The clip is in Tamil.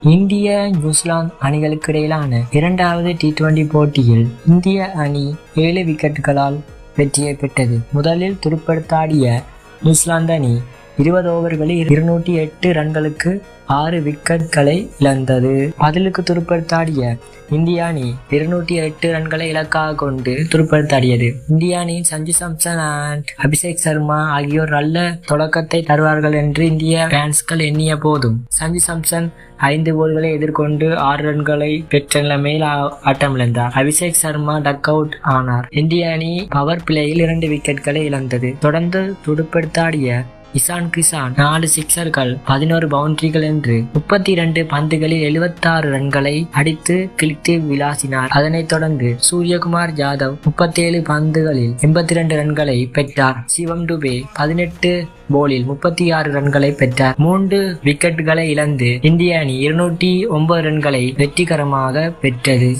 இந்திய நியூசிலாந்து அணிகளுக்கு இடையிலான இரண்டாவது T20 போட்டியில் இந்திய அணி 7 விக்கெட்டுகளால் வெற்றியை பெற்றது. முதலில் துடுப்படுத்தாடிய நியூசிலாந்து அணி 20 ஓவர்களில் 208 ரன்களுக்கு 6 விக்கெட்களை இழந்தது. பதிலுக்கு துடுப்படுத்தாடிய இந்திய அணி 208 ரன்களை இலக்காக கொண்டு துடுப்படுத்தாடியது. இந்திய அணியின் சஞ்சு சாம்சன் அண்ட் அபிஷேக் சர்மா ஆகியோர் நல்ல தொடக்கத்தை தருவார்கள் என்று இந்திய ஃபேன்ஸ்கள் எண்ணிய போதும் சஞ்சு சாம்சன் 5 போல்களை எதிர்கொண்டு 6 ரன்களை பெற்ற நிலைமையில் ஆட்டமிழந்தார். அபிஷேக் சர்மா டக் அவுட் ஆனார். இந்திய அணி பவர் பிளேயில் 2 விக்கெட்களை இழந்தது. தொடர்ந்து துடுப்படுத்தாடிய இசான் கிசான் 4 சிக்சர்கள் 11 பவுண்டரிகள் என்று 32 பந்துகளில் 76 ரன்களை அடித்து கிழித்து விளாசினார். அதனைத் தொடர்ந்து சூரியகுமார் யாதவ் 37 பந்துகளில் 82 ரன்களை பெற்றார். சிவம் டுபே 18 போலில் 36 ரன்களை பெற்றார். 3 விக்கெட்டுகளை இழந்து இந்திய அணி 209 ரன்களை வெற்றிகரமாக பெற்றது.